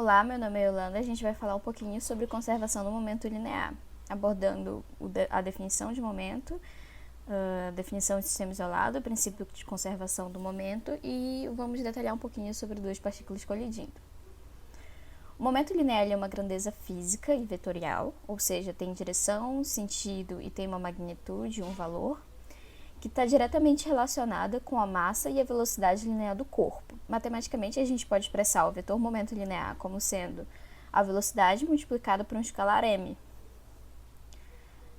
Olá, meu nome é Yolanda. A gente vai falar um pouquinho sobre conservação do momento linear, abordando a definição de momento, a definição de sistema isolado, o princípio de conservação do momento e vamos detalhar um pouquinho sobre duas partículas colidindo. O momento linear é uma grandeza física e vetorial, ou seja, tem direção, sentido e tem uma magnitude, um valor, que está diretamente relacionada com a massa e a velocidade linear do corpo. Matematicamente, a gente pode expressar o vetor momento linear como sendo a velocidade multiplicada por um escalar m,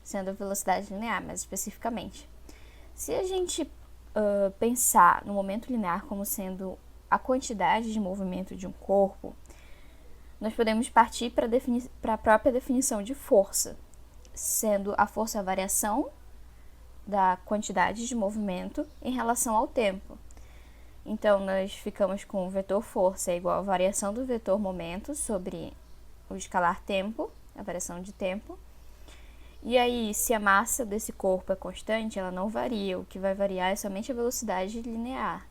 sendo a velocidade linear, mais especificamente. Se a gente pensar no momento linear como sendo a quantidade de movimento de um corpo, nós podemos partir para a própria definição de força, sendo a força a variação da quantidade de movimento em relação ao tempo. Então, nós ficamos com o vetor força é igual a variação do vetor momento sobre o escalar tempo, a variação de tempo. E aí, se a massa desse corpo é constante, ela não varia. O que vai variar é somente a velocidade linear.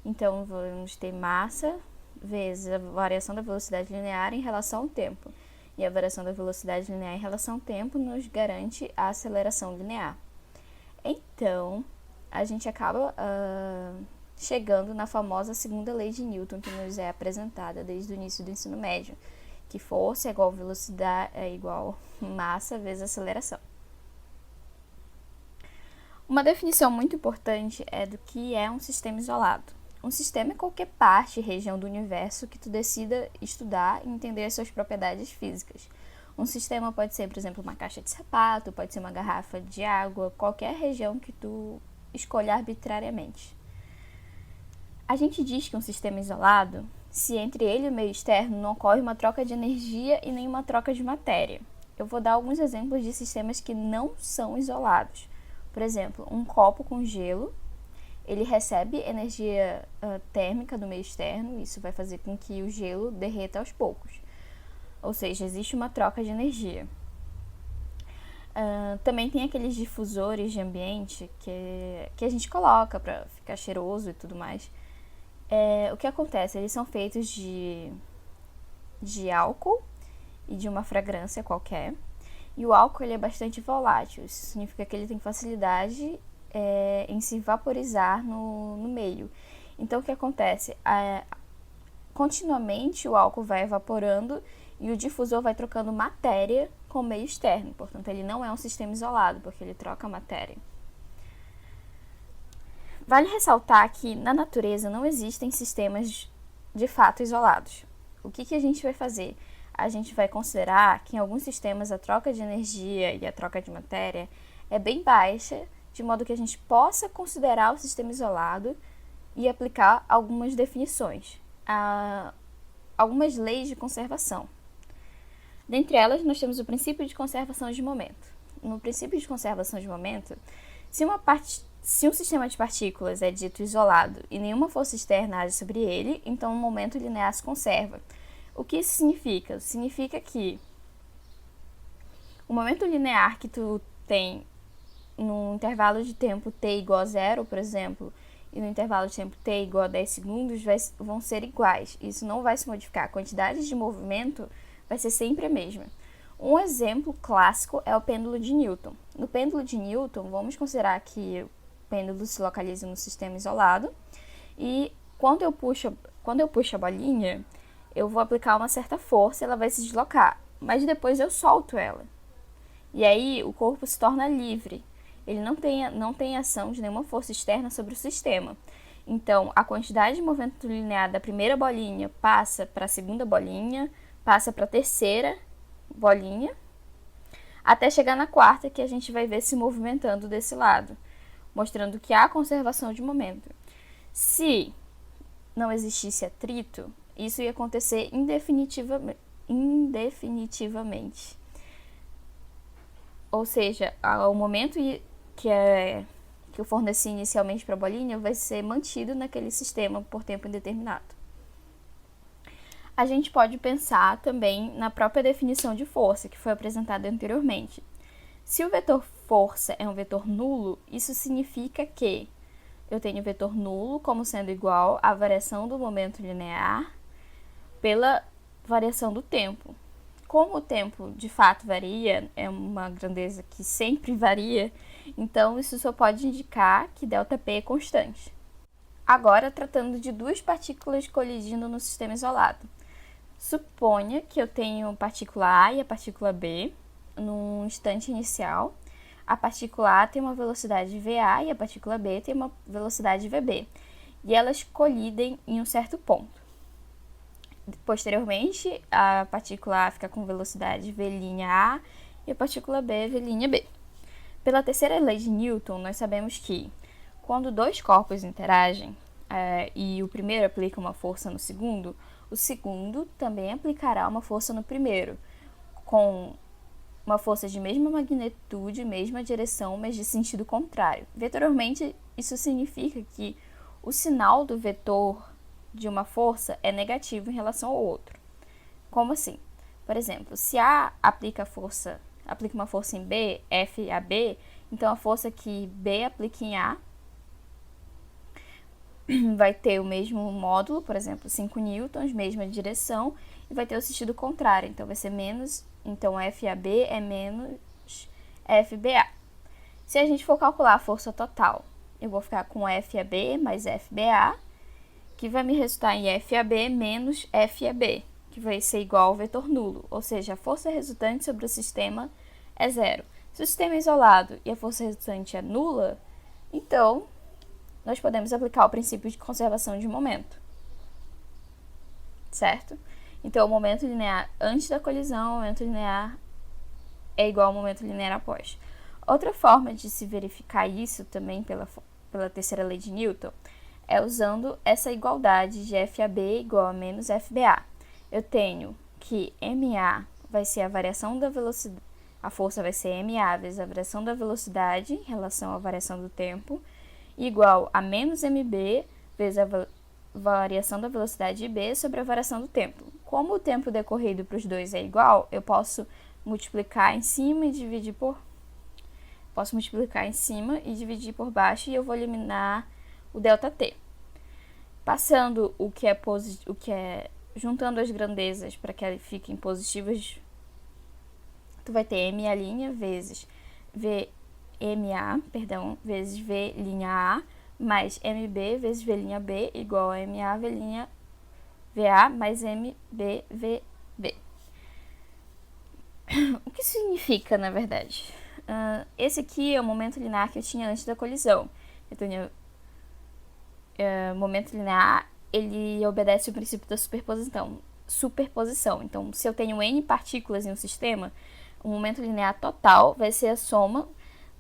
Então, vamos ter massa vezes a variação da velocidade linear em relação ao tempo. E a variação da velocidade linear em relação ao tempo nos garante a aceleração linear. Então, a gente acaba chegando na famosa segunda lei de Newton, que nos é apresentada desde o início do ensino médio, que força é igual velocidade é igual massa vezes aceleração. Uma definição muito importante é do que é um sistema isolado. Um sistema é qualquer parte, região do universo que tu decida estudar e entender as suas propriedades físicas. Um sistema pode ser, por exemplo, uma caixa de sapato, pode ser uma garrafa de água, qualquer região que tu escolha arbitrariamente. A gente diz que um sistema isolado, se entre ele e o meio externo não ocorre uma troca de energia e nem uma troca de matéria. Eu vou dar alguns exemplos de sistemas que não são isolados. Por exemplo, um copo com gelo, ele recebe energia térmica do meio externo, isso vai fazer com que o gelo derreta aos poucos. Ou seja, existe uma troca de energia. Também tem aqueles difusores de ambiente que a gente coloca para ficar cheiroso e tudo mais. O que acontece? Eles são feitos de álcool e de uma fragrância qualquer. E o álcool ele é bastante volátil, isso significa que ele tem facilidade em se vaporizar no meio. Então, o que acontece? Continuamente o álcool vai evaporando e o difusor vai trocando matéria com o meio externo. Portanto, ele não é um sistema isolado, porque ele troca matéria. Vale ressaltar que na natureza não existem sistemas de fato isolados. O que a gente vai fazer? A gente vai considerar que em alguns sistemas a troca de energia e a troca de matéria é bem baixa, de modo que a gente possa considerar o sistema isolado e aplicar algumas definições, algumas leis de conservação. Dentre elas, nós temos o princípio de conservação de momento. No princípio de conservação de momento, se um sistema de partículas é dito isolado e nenhuma força externa age sobre ele, então o momento linear se conserva. O que isso significa? Significa que o momento linear que tu tem no intervalo de tempo t igual a 0, por exemplo, e no intervalo de tempo t igual a 10 segundos vão ser iguais. Isso não vai se modificar. A quantidade de movimento vai ser sempre a mesma. Um exemplo clássico é o pêndulo de Newton. No pêndulo de Newton, vamos considerar que o pêndulo se localiza no sistema isolado e quando eu puxo a bolinha, eu vou aplicar uma certa força e ela vai se deslocar, mas depois eu solto ela. E aí o corpo se torna livre. Ele não tem ação de nenhuma força externa sobre o sistema. Então, a quantidade de movimento linear da primeira bolinha passa para a segunda bolinha, passa para a terceira bolinha, até chegar na quarta, que a gente vai ver se movimentando desse lado, mostrando que há conservação de momento. Se não existisse atrito, isso ia acontecer indefinitivamente. Ou seja, o momento que eu forneci inicialmente para a bolinha vai ser mantido naquele sistema por tempo indeterminado. A gente pode pensar também na própria definição de força, que foi apresentada anteriormente. Se o vetor força é um vetor nulo, isso significa que eu tenho o vetor nulo como sendo igual à variação do momento linear pela variação do tempo. Como o tempo de fato varia, é uma grandeza que sempre varia, então isso só pode indicar que ΔP é constante. Agora, tratando de duas partículas colidindo no sistema isolado. Suponha que eu tenho a partícula A e a partícula B num instante inicial. A partícula A tem uma velocidade VA e a partícula B tem uma velocidade VB. E elas colidem em um certo ponto. Posteriormente, a partícula A fica com velocidade V'(A) e a partícula B V'(B). Pela terceira lei de Newton, nós sabemos que quando dois corpos interagem e o primeiro aplica uma força no segundo, o segundo também aplicará uma força no primeiro, com uma força de mesma magnitude, mesma direção, mas de sentido contrário. Vetorialmente, isso significa que o sinal do vetor de uma força é negativo em relação ao outro. Como assim? Por exemplo, se A aplica uma força em B, F a B, então a força que B aplica em A vai ter o mesmo módulo, por exemplo, 5 newtons, mesma direção, e vai ter o sentido contrário, então vai ser menos, então FAB é menos FBA. Se a gente for calcular a força total, eu vou ficar com FAB mais FBA, que vai me resultar em FAB menos FAB, que vai ser igual ao vetor nulo, ou seja, a força resultante sobre o sistema é zero. Se o sistema é isolado e a força resultante é nula, então nós podemos aplicar o princípio de conservação de momento, certo? Então, o momento linear antes da colisão, o momento linear é igual ao momento linear após. Outra forma de se verificar isso também pela terceira lei de Newton é usando essa igualdade de FAB igual a menos FBA. Eu tenho que MA vai ser a variação da velocidade, a força vai ser MA vezes a variação da velocidade em relação à variação do tempo, igual a menos MB vezes a variação da velocidade B sobre a variação do tempo. Como o tempo decorrido para os dois é igual, eu posso multiplicar em cima e dividir por... baixo e eu vou eliminar o ΔT. Passando o que é juntando as grandezas para que elas fiquem positivas, tu vai ter MA' vezes vezes V'(A) mais MB vezes V'(B) igual a MA VA mais MBVB. O que significa, na verdade? Esse aqui é o momento linear que eu tinha antes da colisão. Então, o momento linear, ele obedece o princípio da superposição. Então, se eu tenho N partículas em um sistema, o momento linear total vai ser a soma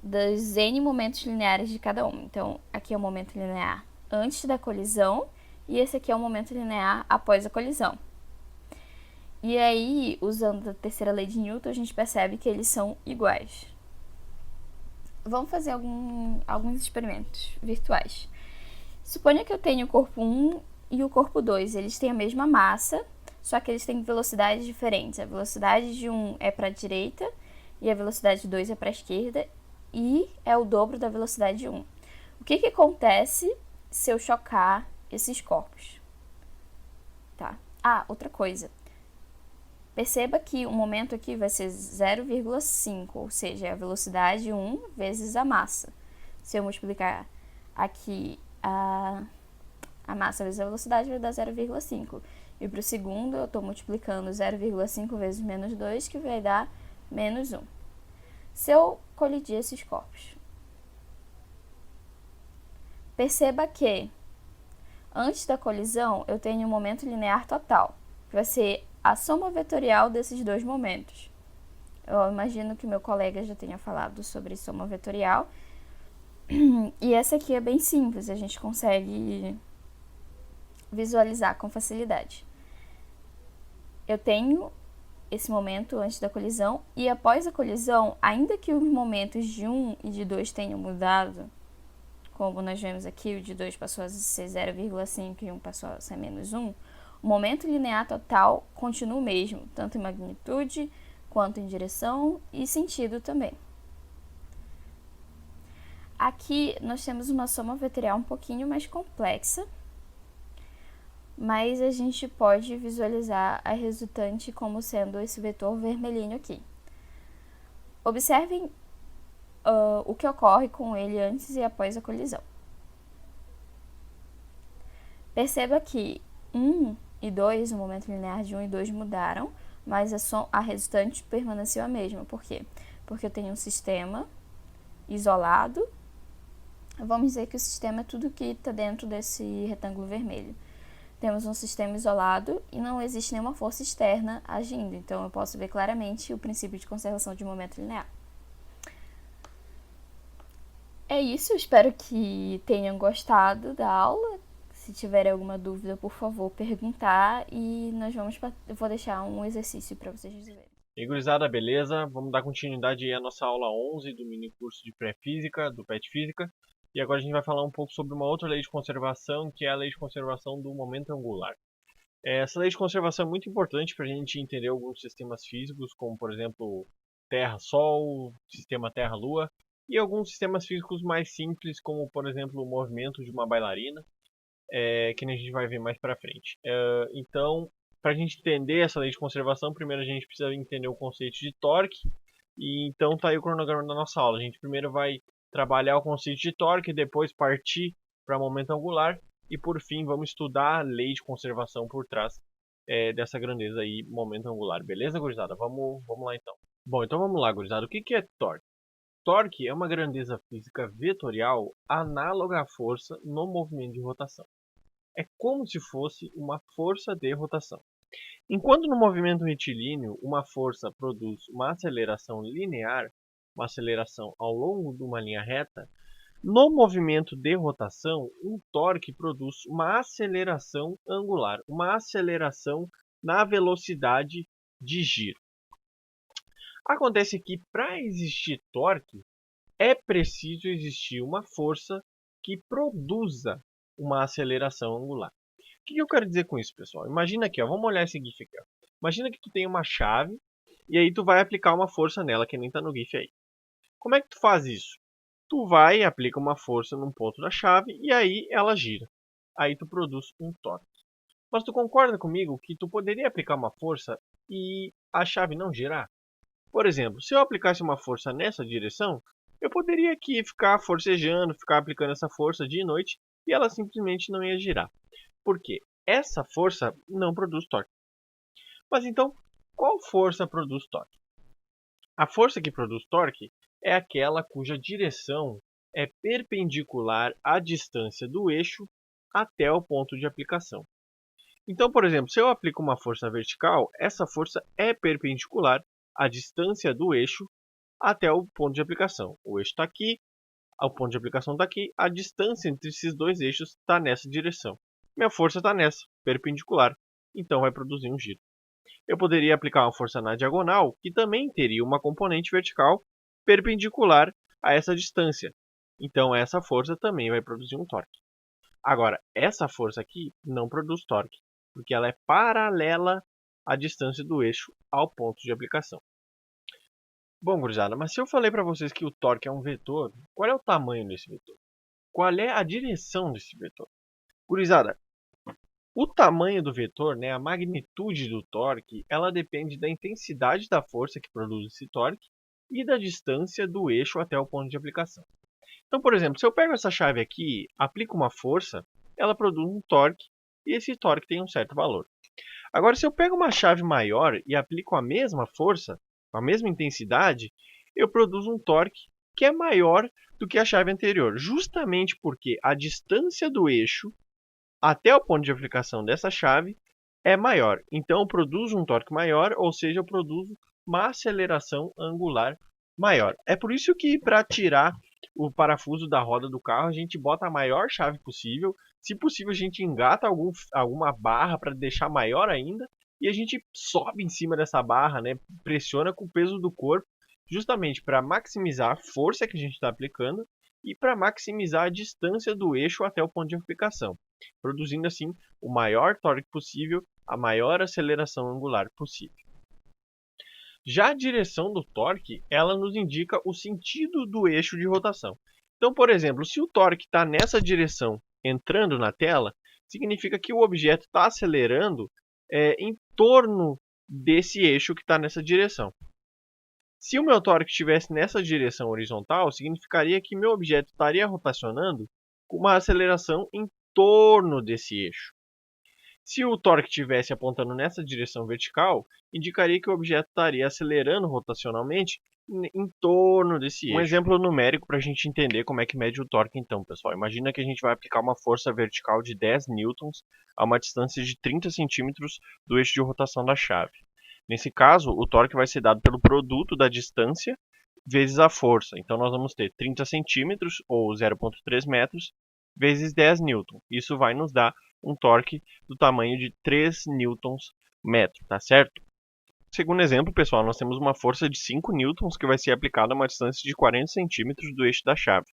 dos N momentos lineares de cada um. Então, aqui é o momento linear antes da colisão e esse aqui é o momento linear após a colisão. E aí, usando a terceira lei de Newton, a gente percebe que eles são iguais. Vamos fazer alguns experimentos virtuais. Suponha que eu tenho o corpo 1 e o corpo 2. Eles têm a mesma massa, só que eles têm velocidades diferentes. A velocidade de um é para a direita e a velocidade de 2 é para a esquerda e é o dobro da velocidade de 1. O que acontece se eu chocar esses corpos? Tá. Outra coisa. Perceba que o momento aqui vai ser 0,5, ou seja, é a velocidade 1 vezes a massa. Se eu multiplicar aqui a massa vezes a velocidade, vai dar 0,5. E para o segundo, eu estou multiplicando 0,5 vezes menos 2, que vai dar menos 1. Se eu colidir esses corpos, perceba que antes da colisão, eu tenho um momento linear total, que vai ser a soma vetorial desses dois momentos. Eu imagino que meu colega já tenha falado sobre soma vetorial. E essa aqui é bem simples, a gente consegue visualizar com facilidade. Eu tenho esse momento antes da colisão e após a colisão, ainda que os momentos de 1 e de 2 tenham mudado, como nós vemos aqui, o de 2 passou a ser 0,5 e 1 passou a ser menos 1, o momento linear total continua o mesmo, tanto em magnitude, quanto em direção e sentido também. Aqui nós temos uma soma vetorial um pouquinho mais complexa, mas a gente pode visualizar a resultante como sendo esse vetor vermelhinho aqui. Observem o que ocorre com ele antes e após a colisão. Perceba que 1 e 2, o momento linear de 1 e 2 mudaram, mas a resultante permaneceu a mesma. Por quê? Porque eu tenho um sistema isolado. Vamos dizer que o sistema é tudo que está dentro desse retângulo vermelho. Temos um sistema isolado e não existe nenhuma força externa agindo. Então, eu posso ver claramente o princípio de conservação de momento linear. É isso, espero que tenham gostado da aula. Se tiverem alguma dúvida, por favor, perguntar e eu vou deixar um exercício para vocês resolverem. E aí, gurizada, beleza? Vamos dar continuidade aí à nossa aula 11 do mini curso de pré-física, do PET Física. E agora a gente vai falar um pouco sobre uma outra lei de conservação, que é a lei de conservação do momento angular. Essa lei de conservação é muito importante para a gente entender alguns sistemas físicos, como por exemplo Terra-Sol, sistema Terra-Lua, e alguns sistemas físicos mais simples, como por exemplo o movimento de uma bailarina, que a gente vai ver mais para frente. Então, para a gente entender essa lei de conservação, primeiro a gente precisa entender o conceito de torque, e então tá aí o cronograma da nossa aula. A gente primeiro vai trabalhar o conceito de torque, depois partir para momento angular, e por fim vamos estudar a lei de conservação por trás dessa grandeza aí, momento angular. Beleza, gurizada? Vamos lá então. Bom, então vamos lá, gurizada. O que é torque? Torque é uma grandeza física vetorial análoga à força no movimento de rotação. É como se fosse uma força de rotação. Enquanto no movimento retilíneo uma força produz uma aceleração linear, uma aceleração ao longo de uma linha reta, no movimento de rotação, um torque produz uma aceleração angular, uma aceleração na velocidade de giro. Acontece que para existir torque, é preciso existir uma força que produza uma aceleração angular. O que eu quero dizer com isso, pessoal? Imagina aqui, ó, vamos olhar esse GIF aqui. Ó. Imagina que tu tem uma chave e aí tu vai aplicar uma força nela, que nem está no GIF aí. Como é que tu faz isso? Tu vai e aplica uma força num ponto da chave e aí ela gira. Aí tu produz um torque. Mas tu concorda comigo que tu poderia aplicar uma força e a chave não girar? Por exemplo, se eu aplicasse uma força nessa direção, eu poderia aqui ficar forcejando, ficar aplicando essa força dia e noite e ela simplesmente não ia girar. Por quê? Essa força não produz torque. Mas então, qual força produz torque? A força que produz torque é aquela cuja direção é perpendicular à distância do eixo até o ponto de aplicação. Então, por exemplo, se eu aplico uma força vertical, essa força é perpendicular à distância do eixo até o ponto de aplicação. O eixo está aqui, o ponto de aplicação está aqui, a distância entre esses dois eixos está nessa direção. Minha força está nessa, perpendicular, então vai produzir um giro. Eu poderia aplicar uma força na diagonal, que também teria uma componente vertical perpendicular a essa distância. Então essa força também vai produzir um torque. Agora, essa força aqui não produz torque, porque ela é paralela à distância do eixo ao ponto de aplicação. Bom, gurizada, mas se eu falei para vocês que o torque é um vetor, qual é o tamanho desse vetor? Qual é a direção desse vetor? Gurizada, o tamanho do vetor, né, a magnitude do torque, ela depende da intensidade da força que produz esse torque e da distância do eixo até o ponto de aplicação. Então, por exemplo, se eu pego essa chave aqui, aplico uma força, ela produz um torque e esse torque tem um certo valor. Agora, se eu pego uma chave maior e aplico a mesma força, com a mesma intensidade, eu produzo um torque que é maior do que a chave anterior, justamente porque a distância do eixo até o ponto de aplicação dessa chave é maior. Então, eu produzo um torque maior, ou seja, eu produzo uma aceleração angular maior. É por isso que para tirar o parafuso da roda do carro, a gente bota a maior chave possível. Se possível, a gente engata alguma barra para deixar maior ainda. E a gente sobe em cima dessa barra, né? Pressiona com o peso do corpo, justamente para maximizar a força que a gente está aplicando e para maximizar a distância do eixo até o ponto de aplicação, produzindo assim o maior torque possível, a maior aceleração angular possível. Já a direção do torque, ela nos indica o sentido do eixo de rotação. Então, por exemplo, se o torque está nessa direção entrando na tela, significa que o objeto está acelerando em torno desse eixo que está nessa direção. Se o meu torque estivesse nessa direção horizontal, significaria que meu objeto estaria rotacionando com uma aceleração em torno desse eixo. Se o torque estivesse apontando nessa direção vertical, indicaria que o objeto estaria acelerando rotacionalmente em torno desse eixo. Um exemplo numérico para a gente entender como é que mede o torque então, pessoal. Imagina que a gente vai aplicar uma força vertical de 10 newtons a uma distância de 30 centímetros do eixo de rotação da chave. Nesse caso, o torque vai ser dado pelo produto da distância vezes a força. Então, nós vamos ter 30 centímetros, ou 0,3 metros, vezes 10 newtons. Isso vai nos dar um torque do tamanho de 3 newtons metro, tá certo? Segundo exemplo, pessoal, nós temos uma força de 5 newtons que vai ser aplicada a uma distância de 40 centímetros do eixo da chave.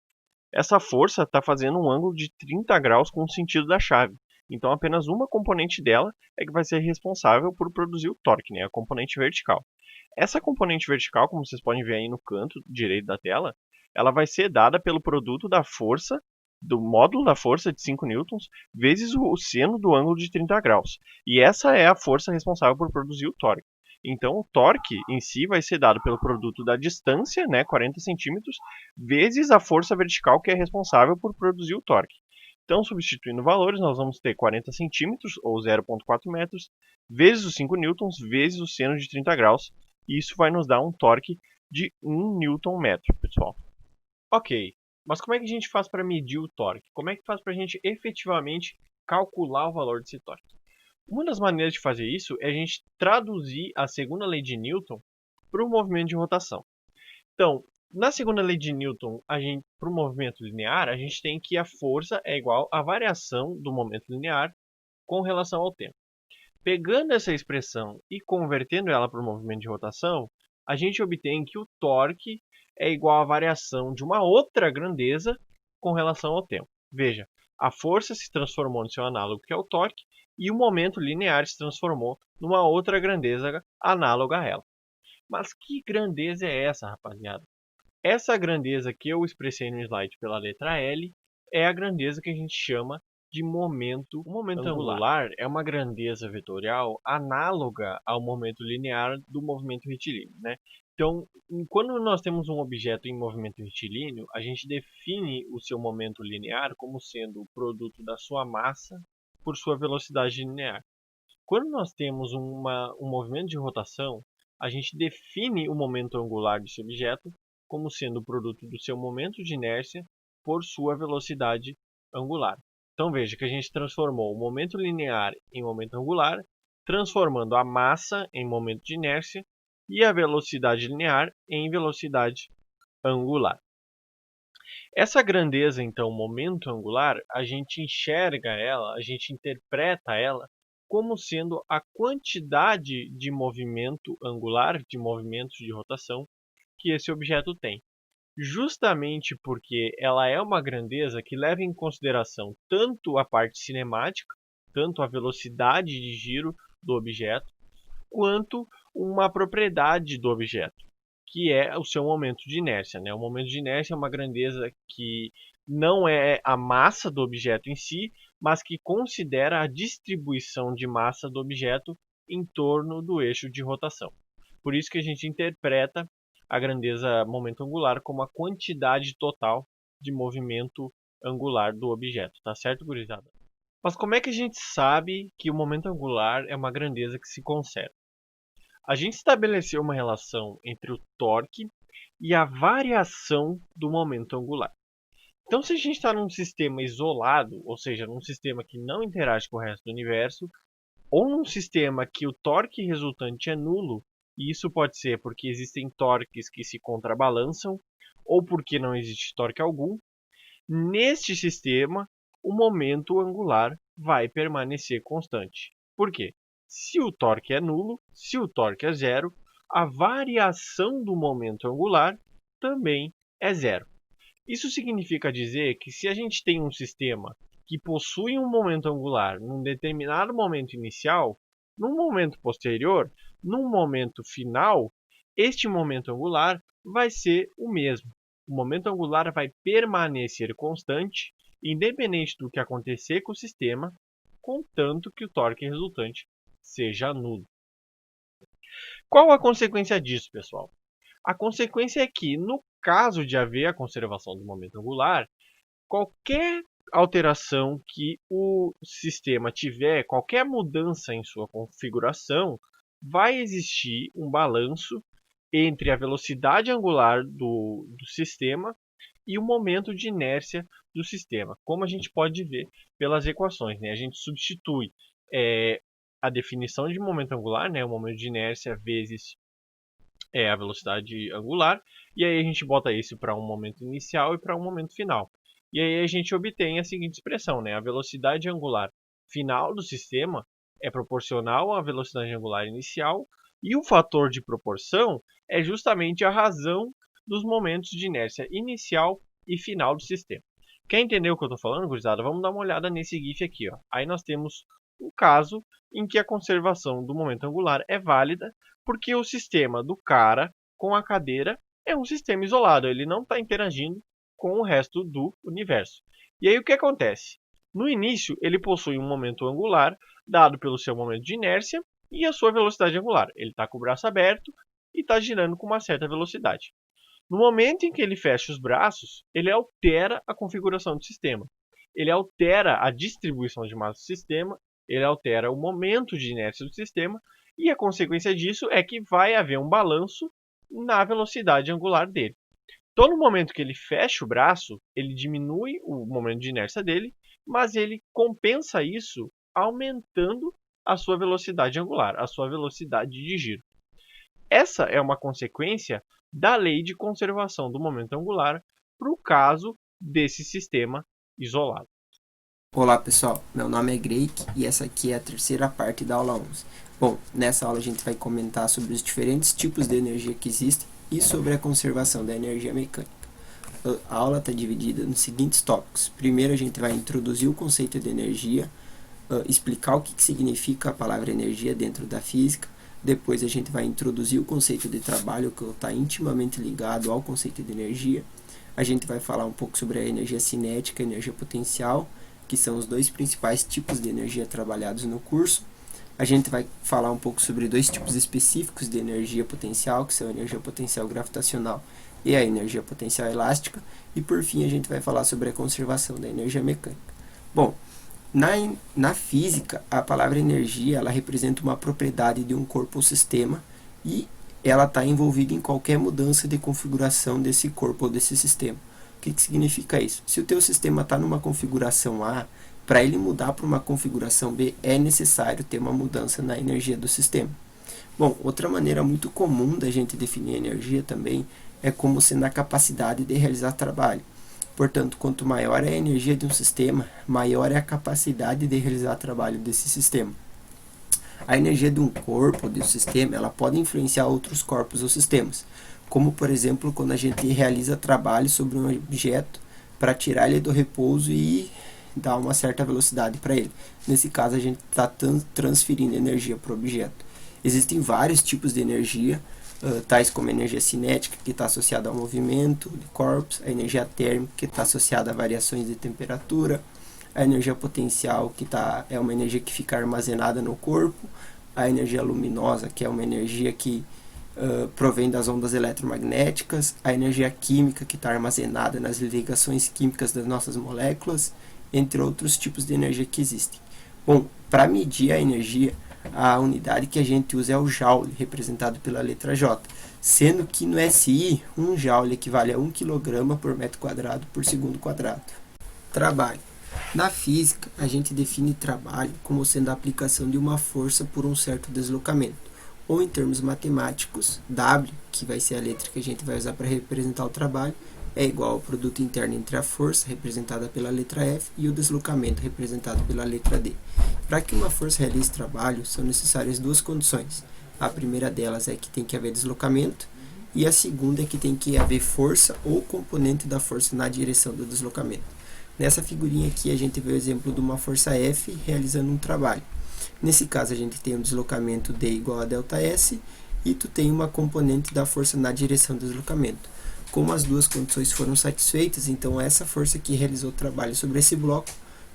Essa força está fazendo um ângulo de 30 graus com o sentido da chave. Então, apenas uma componente dela é que vai ser responsável por produzir o torque, né? A componente vertical. Essa componente vertical, como vocês podem ver aí no canto direito da tela, ela vai ser dada pelo produto da força, do módulo da força de 5 newtons, vezes o seno do ângulo de 30 graus. E essa é a força responsável por produzir o torque. Então, o torque em si vai ser dado pelo produto da distância, né, 40 centímetros, vezes a força vertical que é responsável por produzir o torque. Então, substituindo valores, nós vamos ter 40 centímetros, ou 0,4 metros, vezes os 5 newtons, vezes o seno de 30 graus. E isso vai nos dar um torque de 1 newton metro, pessoal. Ok, mas como é que a gente faz para medir o torque? Como é que faz para a gente efetivamente calcular o valor desse torque? Uma das maneiras de fazer isso é a gente traduzir a segunda lei de Newton para o movimento de rotação. Então, na segunda lei de Newton, para o movimento linear, a gente tem que a força é igual à variação do momento linear com relação ao tempo. Pegando essa expressão e convertendo ela para o movimento de rotação, a gente obtém que o torque é igual à variação de uma outra grandeza com relação ao tempo. Veja, a força se transformou no seu análogo, que é o torque, e o momento linear se transformou numa outra grandeza análoga a ela. Mas que grandeza é essa, rapaziada? Essa grandeza que eu expressei no slide pela letra L é a grandeza que a gente chama de momento angular. O momento angular é uma grandeza vetorial análoga ao momento linear do movimento retilíneo, né? Então, quando nós temos um objeto em movimento retilíneo, a gente define o seu momento linear como sendo o produto da sua massa por sua velocidade linear. Quando nós temos um movimento de rotação, a gente define o momento angular desse objeto como sendo o produto do seu momento de inércia por sua velocidade angular. Então veja que a gente transformou o momento linear em momento angular, transformando a massa em momento de inércia e a velocidade linear em velocidade angular. Essa grandeza, então, momento angular, a gente enxerga ela, a gente interpreta ela como sendo a quantidade de movimento angular, de movimentos de rotação, que esse objeto tem. Justamente porque ela é uma grandeza que leva em consideração tanto a parte cinemática, tanto a velocidade de giro do objeto, quanto uma propriedade do objeto, que é o seu momento de inércia, né? O momento de inércia é uma grandeza que não é a massa do objeto em si, mas que considera a distribuição de massa do objeto em torno do eixo de rotação. Por isso que a gente interpreta a grandeza momento angular como a quantidade total de movimento angular do objeto, tá certo, gurizada? Mas como é que a gente sabe que o momento angular é uma grandeza que se conserva? A gente estabeleceu uma relação entre o torque e a variação do momento angular. Então, se a gente está num sistema isolado, ou seja, num sistema que não interage com o resto do universo, ou num sistema que o torque resultante é nulo, e isso pode ser porque existem torques que se contrabalançam, ou porque não existe torque algum, neste sistema o momento angular vai permanecer constante. Por quê? Se o torque é nulo, se o torque é zero, a variação do momento angular também é zero. Isso significa dizer que se a gente tem um sistema que possui um momento angular num determinado momento inicial, num momento posterior, num momento final, este momento angular vai ser o mesmo. O momento angular vai permanecer constante, independente do que acontecer com o sistema, contanto que o torque resultante seja nulo. Qual a consequência disso, pessoal? A consequência é que, no caso de haver a conservação do momento angular, qualquer alteração que o sistema tiver, qualquer mudança em sua configuração, vai existir um balanço entre a velocidade angular do sistema e o momento de inércia do sistema, como a gente pode ver pelas equações, né? A gente substitui a definição de momento angular, né? O momento de inércia vezes a velocidade angular, e aí a gente bota isso para um momento inicial e para um momento final. E aí a gente obtém a seguinte expressão, né? A velocidade angular final do sistema é proporcional à velocidade angular inicial, e o fator de proporção é justamente a razão dos momentos de inércia inicial e final do sistema. Quer entender o que eu estou falando, gurizada? Vamos dar uma olhada nesse GIF aqui. Ó. Aí nós temos um caso em que a conservação do momento angular é válida, porque o sistema do cara com a cadeira é um sistema isolado, ele não está interagindo com o resto do universo. E aí o que acontece? No início, ele possui um momento angular dado pelo seu momento de inércia e a sua velocidade angular. Ele está com o braço aberto e está girando com uma certa velocidade. No momento em que ele fecha os braços, ele altera a configuração do sistema. Ele altera a distribuição de massa do sistema, ele altera o momento de inércia do sistema, e a consequência disso é que vai haver um balanço na velocidade angular dele. Então, no momento que ele fecha o braço, ele diminui o momento de inércia dele, mas ele compensa isso aumentando a sua velocidade angular, a sua velocidade de giro. Essa é uma consequência da lei de conservação do momento angular para o caso desse sistema isolado. Olá pessoal, meu nome é Greik e essa aqui é a terceira parte da aula 11. Bom, nessa aula a gente vai comentar sobre os diferentes tipos de energia que existem e sobre a conservação da energia mecânica. A aula está dividida nos seguintes tópicos. Primeiro a gente vai introduzir o conceito de energia, explicar o que significa a palavra energia dentro da física. Depois a gente vai introduzir o conceito de trabalho, que está intimamente ligado ao conceito de energia. A gente vai falar um pouco sobre a energia cinética e a energia potencial, que são os dois principais tipos de energia trabalhados no curso. A gente vai falar um pouco sobre dois tipos específicos de energia potencial, que são a energia potencial gravitacional e a energia potencial elástica. E por fim a gente vai falar sobre a conservação da energia mecânica. Bom, na física, a palavra energia ela representa uma propriedade de um corpo ou sistema e ela está envolvida em qualquer mudança de configuração desse corpo ou desse sistema. O que significa isso? Se o teu sistema está numa configuração A, para ele mudar para uma configuração B, é necessário ter uma mudança na energia do sistema. Bom, outra maneira muito comum da gente definir energia também é como sendo a capacidade de realizar trabalho. Portanto, quanto maior é a energia de um sistema, maior é a capacidade de realizar trabalho desse sistema. A energia de um corpo, de um sistema, ela pode influenciar outros corpos ou sistemas, como por exemplo quando a gente realiza trabalho sobre um objeto para tirar ele do repouso e dar uma certa velocidade para ele. Nesse caso a gente está transferindo energia para o objeto. Existem vários tipos de energia, tais como a energia cinética, que está associada ao movimento de corpos, a energia térmica, que está associada a variações de temperatura, a energia potencial, que é uma energia que fica armazenada no corpo, a energia luminosa, que é uma energia que provém das ondas eletromagnéticas, a energia química, que está armazenada nas ligações químicas das nossas moléculas, entre outros tipos de energia que existem. Bom, para medir a energia, a unidade que a gente usa é o Joule, representado pela letra J, sendo que no SI, 1 Joule equivale a 1 kg por metro quadrado por segundo quadrado. Trabalho. Na física, a gente define trabalho como sendo a aplicação de uma força por um certo deslocamento, ou em termos matemáticos, W, que vai ser a letra que a gente vai usar para representar o trabalho, é igual ao produto interno entre a força, representada pela letra F, e o deslocamento, representado pela letra D. Para que uma força realize trabalho, são necessárias duas condições. A primeira delas é que tem que haver deslocamento, e a segunda é que tem que haver força ou componente da força na direção do deslocamento. Nessa figurinha aqui a gente vê o exemplo de uma força F realizando um trabalho. Nesse caso a gente tem um deslocamento D igual a ΔS, e tu tem uma componente da força na direção do deslocamento. Como as duas condições foram satisfeitas, então essa força que realizou o trabalho sobre esse bloco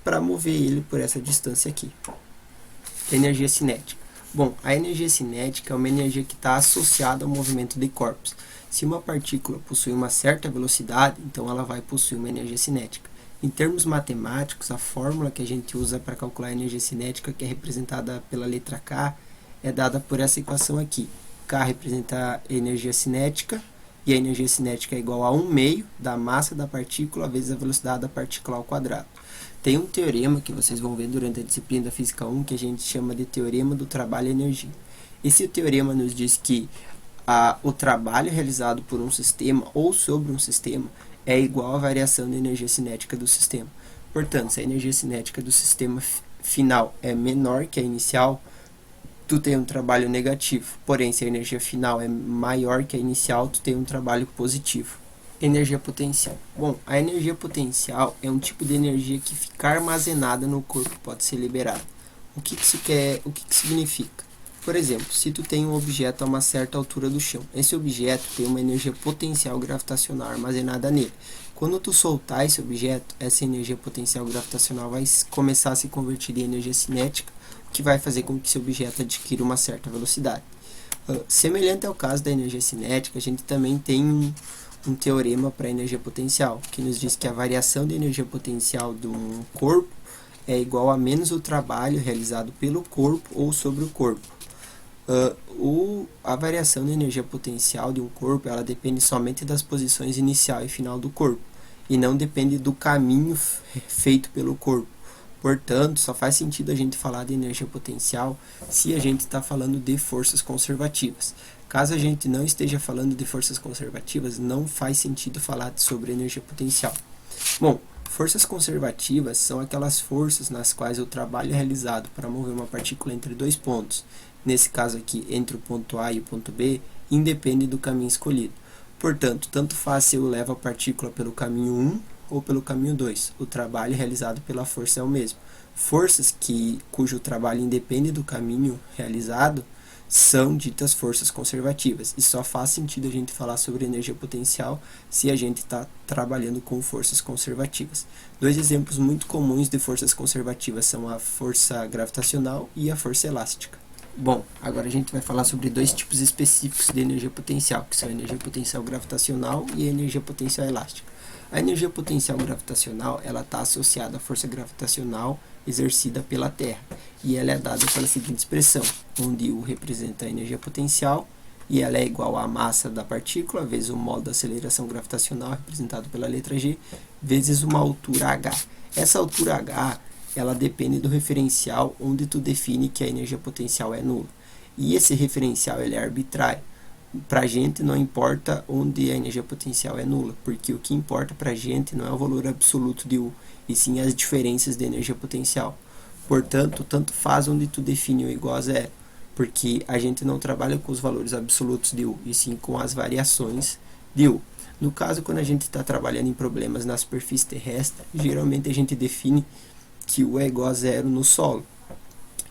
para mover ele por essa distância aqui. Energia cinética. Bom, a energia cinética é uma energia que está associada ao movimento de corpos. Se uma partícula possui uma certa velocidade, então ela vai possuir uma energia cinética. Em termos matemáticos, a fórmula que a gente usa para calcular a energia cinética, que é representada pela letra K, é dada por essa equação aqui. K representa a energia cinética, e a energia cinética é igual a 1/2 da massa da partícula vezes a velocidade da partícula ao quadrado. Tem um teorema que vocês vão ver durante a disciplina da Física 1, que a gente chama de Teorema do Trabalho e Energia. Esse teorema nos diz que o trabalho realizado por um sistema ou sobre um sistema é igual à variação da energia cinética do sistema. Portanto, se a energia cinética do sistema final é menor que a inicial, tu tem um trabalho negativo. Porém, se a energia final é maior que a inicial, tu tem um trabalho positivo. Energia potencial. Bom, a energia potencial é um tipo de energia que fica armazenada no corpo, pode ser liberada. O que isso significa? Por exemplo, se tu tem um objeto a uma certa altura do chão, esse objeto tem uma energia potencial gravitacional armazenada nele. Quando tu soltar esse objeto, essa energia potencial gravitacional vai começar a se converter em energia cinética, o que vai fazer com que esse objeto adquira uma certa velocidade. Semelhante ao caso da energia cinética, a gente também tem um teorema para a energia potencial, que nos diz que a variação de energia potencial de um corpo é igual a menos o trabalho realizado pelo corpo ou sobre o corpo. A variação de energia potencial de um corpo, ela depende somente das posições inicial e final do corpo, e não depende do caminho feito pelo corpo. Portanto, só faz sentido a gente falar de energia potencial se a gente está falando de forças conservativas. Caso a gente não esteja falando de forças conservativas, não faz sentido falar sobre energia potencial. Bom, forças conservativas são aquelas forças nas quais o trabalho é realizado para mover uma partícula entre dois pontos, nesse caso aqui, entre o ponto A e o ponto B, independe do caminho escolhido. Portanto, tanto faz se eu levo a partícula pelo caminho 1 ou pelo caminho 2. O trabalho realizado pela força é o mesmo. Forças cujo trabalho independe do caminho realizado são ditas forças conservativas. E só faz sentido a gente falar sobre energia potencial se a gente está trabalhando com forças conservativas. Dois exemplos muito comuns de forças conservativas são a força gravitacional e a força elástica. Bom, agora a gente vai falar sobre dois tipos específicos de energia potencial, que são a energia potencial gravitacional e a energia potencial elástica. A energia potencial gravitacional, ela está associada à força gravitacional exercida pela Terra, e ela é dada pela seguinte expressão, onde U representa a energia potencial, e ela é igual à massa da partícula, vezes o modo da aceleração gravitacional, representado pela letra G, vezes uma altura h. Essa altura h, ela depende do referencial onde tu define que a energia potencial é nula. E esse referencial ele é arbitrário. Para a gente não importa onde a energia potencial é nula, porque o que importa para a gente não é o valor absoluto de U, e sim as diferenças de energia potencial. Portanto, tanto faz onde tu define U igual a zero, porque a gente não trabalha com os valores absolutos de U, e sim com as variações de U. No caso, quando a gente está trabalhando em problemas na superfície terrestre, geralmente a gente define que U é igual a zero no solo.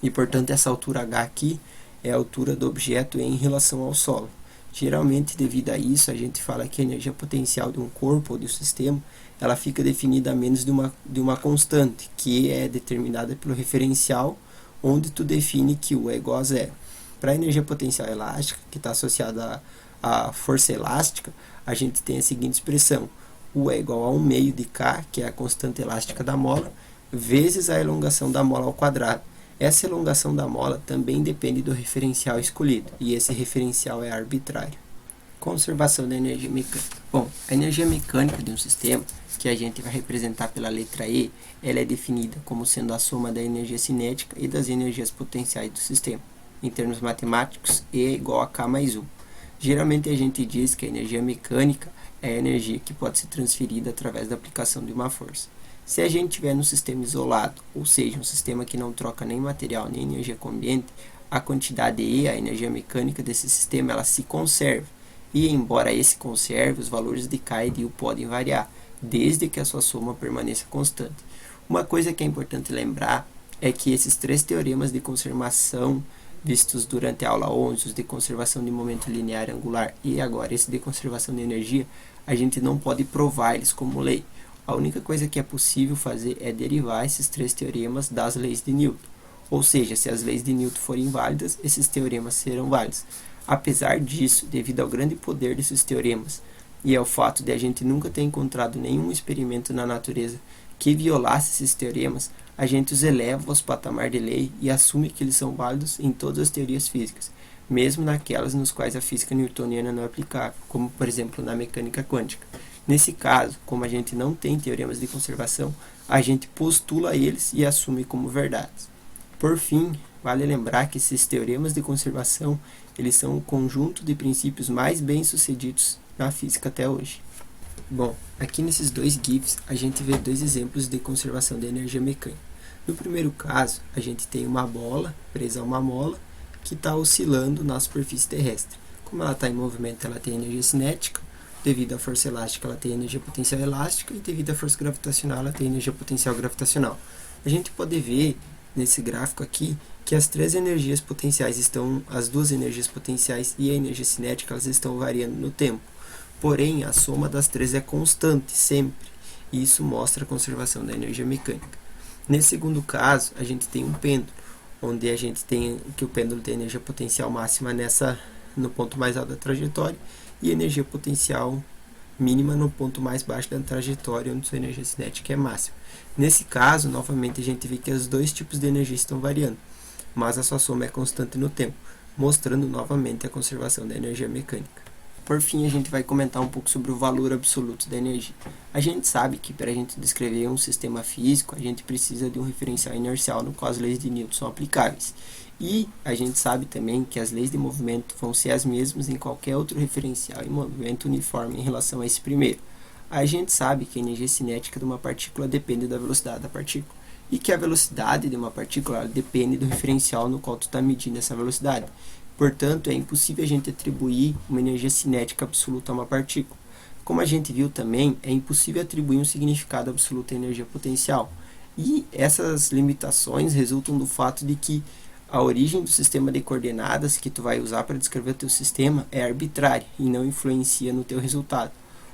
E, portanto, essa altura h aqui é a altura do objeto em relação ao solo. Geralmente, devido a isso, a gente fala que a energia potencial de um corpo ou de um sistema, ela fica definida a menos de uma constante, que é determinada pelo referencial, onde tu define que U é igual a zero. Para a energia potencial elástica, que está associada à força elástica, a gente tem a seguinte expressão: U é igual a 1/2 de K, que é a constante elástica da mola, vezes a elongação da mola ao quadrado. Essa elongação da mola também depende do referencial escolhido, e esse referencial é arbitrário. Conservação da energia mecânica. Bom, a energia mecânica de um sistema, que a gente vai representar pela letra E, ela é definida como sendo a soma da energia cinética e das energias potenciais do sistema. Em termos matemáticos, E é igual a K mais 1. Geralmente a gente diz que a energia mecânica é a energia que pode ser transferida através da aplicação de uma força. Se a gente tiver um sistema isolado, ou seja, um sistema que não troca nem material nem energia com o ambiente, a quantidade E, a energia mecânica desse sistema, ela se conserva. E embora esse conserve, os valores de K e de U podem variar, desde que a sua soma permaneça constante. Uma coisa que é importante lembrar é que esses três teoremas de conservação vistos durante a aula 11, os de conservação de momento linear e angular, e agora esse de conservação de energia, a gente não pode provar eles como lei. A única coisa que é possível fazer é derivar esses 3 teoremas das leis de Newton. Ou seja, se as leis de Newton forem válidas, esses teoremas serão válidos. Apesar disso, devido ao grande poder desses teoremas e ao fato de a gente nunca ter encontrado nenhum experimento na natureza que violasse esses teoremas, a gente os eleva aos patamar de lei e assume que eles são válidos em todas as teorias físicas, mesmo naquelas nos quais a física newtoniana não é aplicável, como por exemplo na mecânica quântica. Nesse caso, como a gente não tem teoremas de conservação, a gente postula eles e assume como verdades. Por fim, vale lembrar que esses teoremas de conservação, eles são o conjunto de princípios mais bem-sucedidos na física até hoje. Bom, aqui nesses 2 GIFs a gente vê 2 exemplos de conservação de energia mecânica. No primeiro caso, a gente tem uma bola presa a uma mola que está oscilando na superfície terrestre. Como ela está em movimento, ela tem energia cinética, devido à força elástica ela tem energia potencial elástica e devido à força gravitacional ela tem energia potencial gravitacional. A gente pode ver nesse gráfico aqui que as 3 energias potenciais estão, as 2 energias potenciais e a energia cinética, elas estão variando no tempo. Porém, a soma das 3 é constante, sempre, e isso mostra a conservação da energia mecânica. Nesse segundo caso, a gente tem um pêndulo, onde a gente tem que o pêndulo tem energia potencial máxima no ponto mais alto da trajetória e energia potencial mínima no ponto mais baixo da trajetória, onde sua energia cinética é máxima. Nesse caso, novamente, a gente vê que os 2 tipos de energia estão variando, mas a sua soma é constante no tempo, mostrando novamente a conservação da energia mecânica. Por fim, a gente vai comentar um pouco sobre o valor absoluto da energia. A gente sabe que para a gente descrever um sistema físico, a gente precisa de um referencial inercial no qual as leis de Newton são aplicáveis. E a gente sabe também que as leis de movimento vão ser as mesmas em qualquer outro referencial em movimento uniforme em relação a esse primeiro. A gente sabe que a energia cinética de uma partícula depende da velocidade da partícula e que a velocidade de uma partícula depende do referencial no qual tu está medindo essa velocidade. Portanto, é impossível a gente atribuir uma energia cinética absoluta a uma partícula. Como a gente viu também, é impossível atribuir um significado absoluto à energia potencial. E essas limitações resultam do fato de que a origem do sistema de coordenadas que tu vai usar para descrever o teu sistema é arbitrária e não influencia no teu resultado.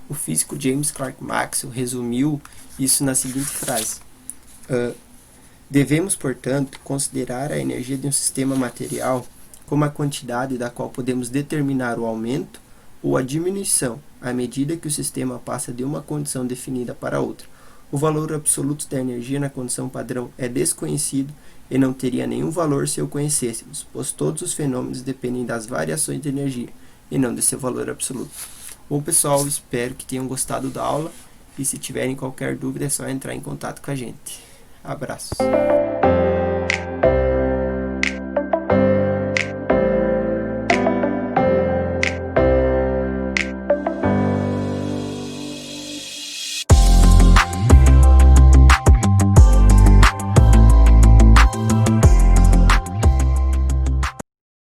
O físico James Clerk Maxwell resumiu isso na seguinte frase: devemos, portanto, considerar a energia de um sistema material como a quantidade da qual podemos determinar o aumento ou a diminuição à medida que o sistema passa de uma condição definida para outra. O valor absoluto da energia na condição padrão é desconhecido e não teria nenhum valor se o conhecêssemos, pois todos os fenômenos dependem das variações de energia e não de seu valor absoluto. Bom, pessoal, espero que tenham gostado da aula e se tiverem qualquer dúvida é só entrar em contato com a gente. Abraços!